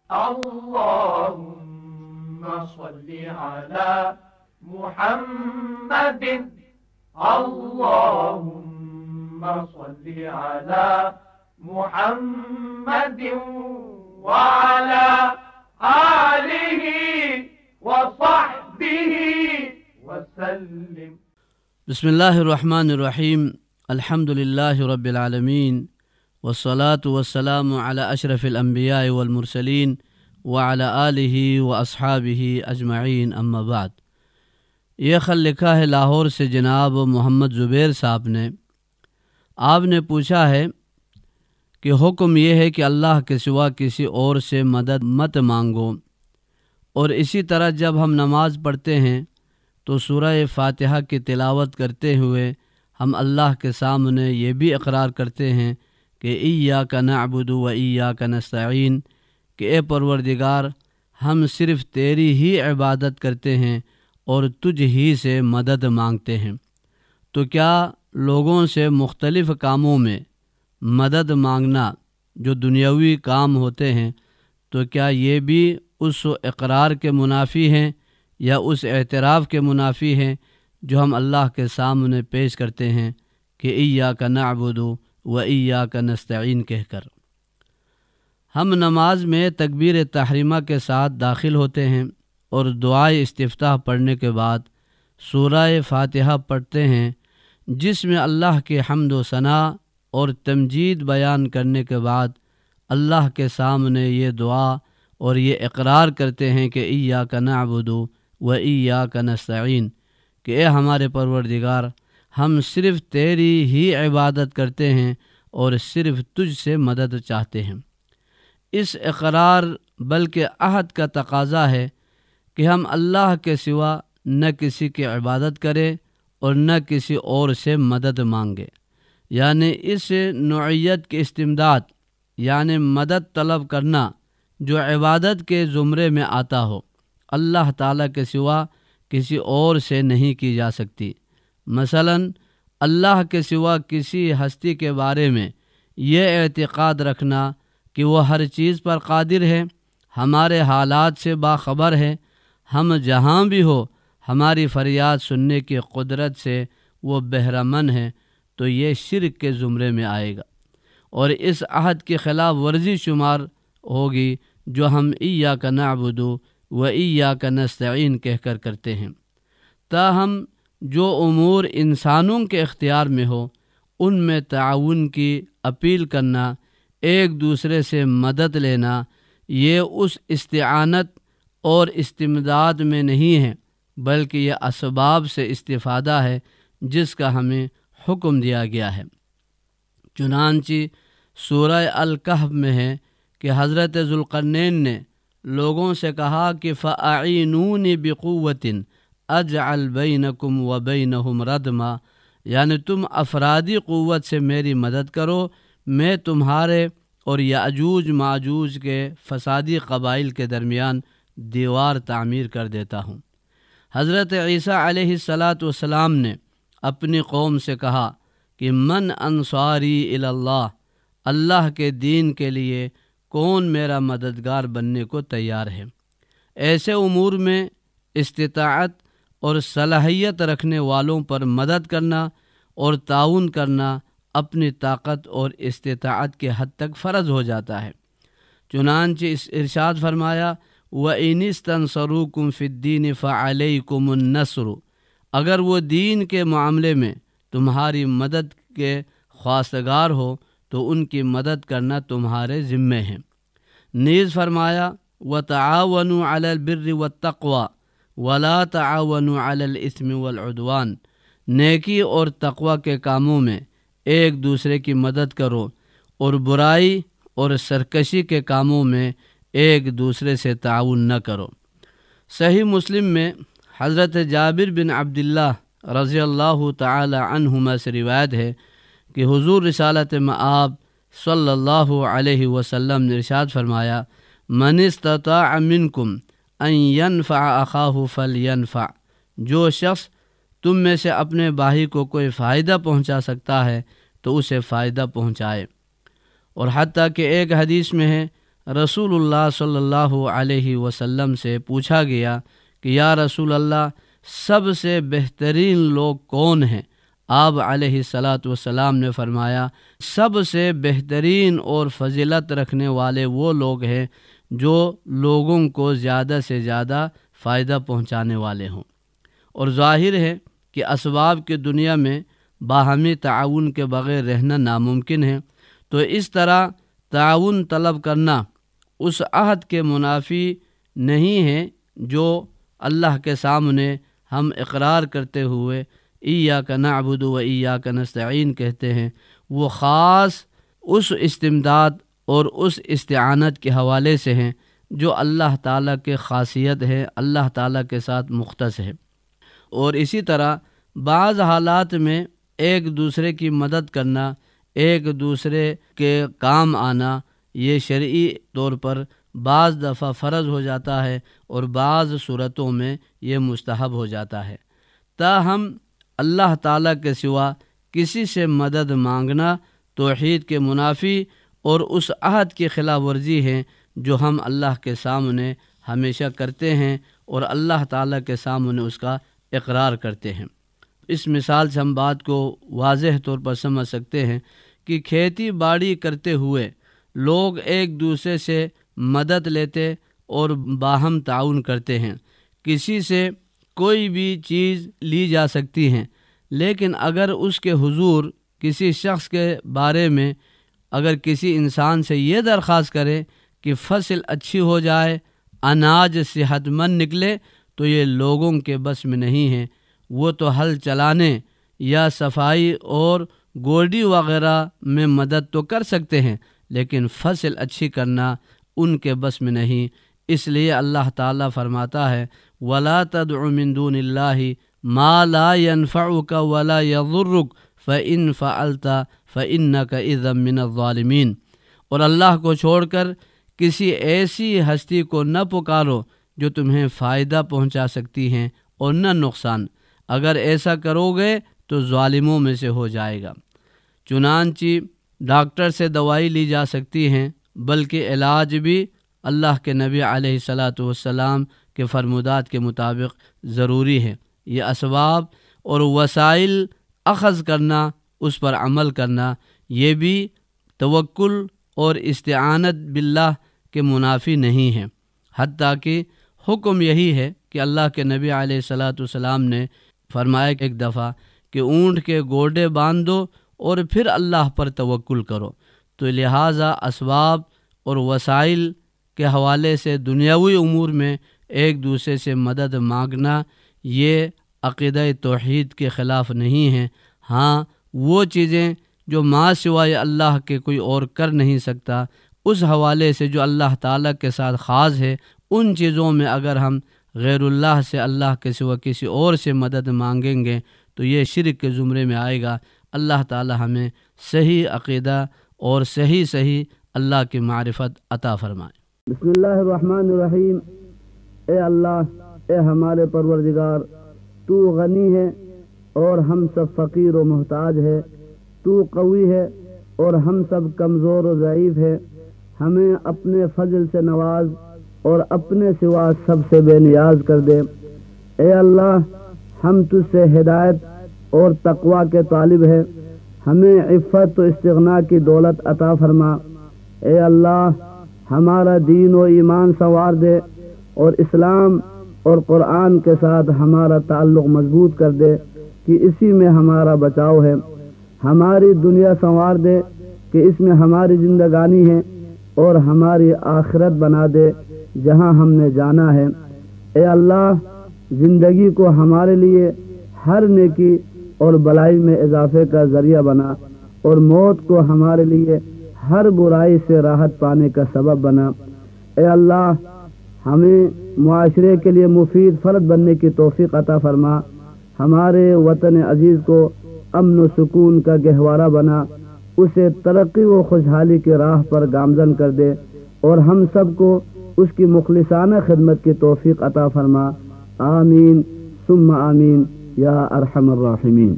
اللهم صل على محمد اللهم صل على محمد وعلى آله وصحبه وسلم. بسم اللہ الرحمن الرحیم. الحمد للہ رب العالمین والصلاة والسلام علی اشرف الانبیاء والمرسلین وعلی آلہ واصحابہ اجمعین. اما بعد. یہ خط لکھا ہے لاہور سے جناب محمد زبیر صاحب نے. آپ نے پوچھا ہے کہ حکم یہ ہے کہ اللہ کے سوا کسی اور سے مدد مت مانگو، اور اسی طرح جب ہم نماز پڑھتے ہیں تو سورہ فاتحہ کی تلاوت کرتے ہوئے ہم اللہ کے سامنے یہ بھی اقرار کرتے ہیں کہ ایاک نعبد و ایاک نستعین، کہ اے پروردگار ہم صرف تیری ہی عبادت کرتے ہیں اور تجھ ہی سے مدد مانگتے ہیں. تو کیا لوگوں سے مختلف کاموں میں مدد مانگنا جو دنیاوی کام ہوتے ہیں، تو کیا یہ بھی اس اقرار کے منافی ہیں یا اس اعتراف کے منافی ہیں جو ہم اللہ کے سامنے پیش کرتے ہیں کہ ایاک نعبد و ایاک نستعین کہہ کر؟ ہم نماز میں تکبیر تحریمہ کے ساتھ داخل ہوتے ہیں اور دعائے استفتاح پڑھنے کے بعد سورہ فاتحہ پڑھتے ہیں، جس میں اللہ کی حمد و ثنا اور تمجید بیان کرنے کے بعد اللہ کے سامنے یہ دعا اور یہ اقرار کرتے ہیں کہ ایاک نعبد و ایاک نستعین، کہ اے ہمارے پروردگار ہم صرف تیری ہی عبادت کرتے ہیں اور صرف تجھ سے مدد چاہتے ہیں. اس اقرار بلکہ عہد کا تقاضا ہے کہ ہم اللہ کے سوا نہ کسی کی عبادت کریں اور نہ کسی اور سے مدد مانگے. یعنی اس نوعیت کی استمداد یعنی مدد طلب کرنا جو عبادت کے زمرے میں آتا ہو، اللہ تعالیٰ کے سوا کسی اور سے نہیں کی جا سکتی. مثلا اللہ کے سوا کسی ہستی کے بارے میں یہ اعتقاد رکھنا کہ وہ ہر چیز پر قادر ہے، ہمارے حالات سے باخبر ہے، ہم جہاں بھی ہو ہماری فریاد سننے کی قدرت سے وہ بہرہ مند ہے، تو یہ شرک کے زمرے میں آئے گا اور اس عہد کی خلاف ورزی شمار ہوگی جو ہم ایاک نعبد و ایاک نستعین کہہ کر کرتے ہیں. تاہم جو امور انسانوں کے اختیار میں ہو ان میں تعاون کی اپیل کرنا، ایک دوسرے سے مدد لینا، یہ اس استعانت اور استمداد میں نہیں ہے بلکہ یہ اسباب سے استفادہ ہے جس کا ہمیں حکم دیا گیا ہے. چنانچہ سورہ الکہف میں ہے کہ حضرت ذوالقرنین نے لوگوں سے کہا کہ فَأَعِینُونِ بِقُوَّةٍ اجعل بینکم و بینہم ردما، یعنی تم افرادی قوت سے میری مدد کرو، میں تمہارے اور یاجوج ماجوج کے فسادی قبائل کے درمیان دیوار تعمیر کر دیتا ہوں. حضرت عیسیٰ علیہ السلام نے اپنی قوم سے کہا کہ من انصاری الی اللہ، اللہ کے دین کے لیے کون میرا مددگار بننے کو تیار ہے؟ ایسے امور میں استطاعت اور صلاحیت رکھنے والوں پر مدد کرنا اور تعاون کرنا اپنی طاقت اور استطاعت کے حد تک فرض ہو جاتا ہے. چنانچہ اس ارشاد فرمایا وَإِنِ اسْتَنْصَرُوكُمْ فِي الدِّينِ فَعَلَيْكُمُ النَّصْرُ، اگر وہ دین کے معاملے میں تمہاری مدد کے خواستگار ہو تو ان کی مدد کرنا تمہارے ذمے ہے. نیز فرمایا وَتَعَاوَنُوا عَلَى الْبِرِّ وَالتَّقْوَى وَلَا تَعَاوَنُوا عَلَى الْإِثْمِ وَالْعُدْوَانِ، نیکی اور تقوی کے کاموں میں ایک دوسرے کی مدد کرو اور برائی اور سرکشی کے کاموں میں ایک دوسرے سے تعاون نہ کرو. صحیح مسلم میں حضرت جابر بن عبداللہ رضی اللہ تعالی عنہما سے روایت ہے کہ حضور رسالت مآب صلی اللہ علیہ وسلم نے ارشاد فرمایا من استطاع منکم ان ینفع اخاہ فلینفع، جو شخص تم میں سے اپنے بھائی کو کوئی فائدہ پہنچا سکتا ہے تو اسے فائدہ پہنچائے. اور حتیٰ کہ ایک حدیث میں ہے رسول اللہ صلی اللہ علیہ وسلم سے پوچھا گیا کہ یا رسول اللہ، سب سے بہترین لوگ کون ہیں؟ آپ علیہ الصلاۃ والسلام نے فرمایا، سب سے بہترین اور فضیلت رکھنے والے وہ لوگ ہیں جو لوگوں کو زیادہ سے زیادہ فائدہ پہنچانے والے ہوں۔ اور ظاہر ہے کہ اسباب کی دنیا میں باہمی تعاون کے بغیر رہنا ناممکن ہے، تو اس طرح تعاون طلب کرنا اس عہد کے منافی نہیں ہے جو اللہ کے سامنے ہم اقرار کرتے ہوئے ایاک نعبد و ایاک نستعین کہتے ہیں۔ وہ خاص اس استمداد اور اس استعانت کے حوالے سے ہیں جو اللہ تعالیٰ کے خاصیت ہے، اللہ تعالیٰ کے ساتھ مختص ہے۔ اور اسی طرح بعض حالات میں ایک دوسرے کی مدد کرنا، ایک دوسرے کے کام آنا، یہ شرعی طور پر بعض دفعہ فرض ہو جاتا ہے اور بعض صورتوں میں یہ مستحب ہو جاتا ہے۔ تاہم اللہ تعالیٰ کے سوا کسی سے مدد مانگنا توحید کے منافی اور اس عہد کی خلاف ورزی ہے جو ہم اللہ کے سامنے ہمیشہ کرتے ہیں اور اللہ تعالیٰ کے سامنے اس کا اقرار کرتے ہیں۔ اس مثال سے ہم بات کو واضح طور پر سمجھ سکتے ہیں کہ کھیتی باڑی کرتے ہوئے لوگ ایک دوسرے سے مدد لیتے اور باہم تعاون کرتے ہیں۔ کسی سے کوئی بھی چیز لی جا سکتی ہے، لیکن اگر اس کے حضور کسی شخص کے بارے میں اگر کسی انسان سے یہ درخواست کرے کہ فصل اچھی ہو جائے، اناج صحت مند نکلے، تو یہ لوگوں کے بس میں نہیں ہے۔ وہ تو ہل چلانے یا صفائی اور گوڈی وغیرہ میں مدد تو کر سکتے ہیں، لیکن فصل اچھی کرنا ان کے بس میں نہیں۔ اس لیے اللہ تعالیٰ فرماتا ہے وَلَا تَدْعُ مِن دُونِ اللَّهِ مَا لَا يَنفَعُكَ وَلَا يَضُرُّكَ فَإِن فَعَلْتَ فَإِنَّكَ إِذًا مِّنَ الظَّالِمِينَ۔ اور اللہ کو چھوڑ کر کسی ایسی ہستی کو نہ پکارو جو تمہیں فائدہ پہنچا سکتی ہیں اور نہ نقصان، اگر ایسا کرو گے تو ظالموں میں سے ہو جائے گا۔ چنانچہ ڈاکٹر سے دوائی لی جا سکتی ہیں، بلکہ علاج بھی اللہ کے نبی علیہ الصلاۃ والسلام کے فرمودات کے مطابق ضروری ہے۔ یہ اسباب اور وسائل اخذ کرنا، اس پر عمل کرنا، یہ بھی توکل اور استعانت باللہ کے منافی نہیں ہے۔ حتیٰ کہ حکم یہی ہے کہ اللہ کے نبی علیہ الصلاۃ والسلام نے فرمایا کہ ایک دفعہ کہ اونٹ کے گوڈے باندھ دو اور پھر اللہ پر توکل کرو۔ تو لہٰذا اسباب اور وسائل کے حوالے سے دنیاوی امور میں ایک دوسرے سے مدد مانگنا یہ عقیدہ توحید کے خلاف نہیں ہے۔ ہاں، وہ چیزیں جو ما سوائے اللہ کے کوئی اور کر نہیں سکتا، اس حوالے سے جو اللہ تعالیٰ کے ساتھ خاص ہے، ان چیزوں میں اگر ہم غیر اللہ سے، اللہ کے سوا کسی اور سے مدد مانگیں گے تو یہ شرک کے زمرے میں آئے گا۔ اللہ تعالیٰ ہمیں صحیح عقیدہ اور صحیح اللہ کی معرفت عطا فرمائے۔ بسم اللہ الرحمن الرحیم۔ اے اللہ، اے ہمارے پروردگار، تو غنی ہے اور ہم سب فقیر و محتاج ہے، تو قوی ہے اور ہم سب کمزور و ضعیف ہے۔ ہمیں اپنے فضل سے نواز اور اپنے سوا سب سے بے نیاز کر دے۔ اے اللہ، ہم تجھ سے ہدایت اور تقوی کے طالب ہیں، ہمیں عفت و استغنا کی دولت عطا فرما۔ اے اللہ، ہمارا دین و ایمان سنوار دے اور اسلام اور قرآن کے ساتھ ہمارا تعلق مضبوط کر دے کہ اسی میں ہمارا بچاؤ ہے۔ ہماری دنیا سنوار دے کہ اس میں ہماری زندگانی ہے اور ہماری آخرت بنا دے جہاں ہم نے جانا ہے۔ اے اللہ، زندگی کو ہمارے لیے ہر نیکی اور بلائی میں اضافے کا ذریعہ بنا اور موت کو ہمارے لیے ہر برائی سے راحت پانے کا سبب بنا۔ اے اللہ، ہمیں معاشرے کے لیے مفید فرد بننے کی توفیق عطا فرما۔ ہمارے وطن عزیز کو امن و سکون کا گہوارہ بنا، اسے ترقی و خوشحالی کی راہ پر گامزن کر دے اور ہم سب کو اس کی مخلصانہ خدمت کی توفیق عطا فرما۔ آمین ثم آمین یا ارحم الراحمین۔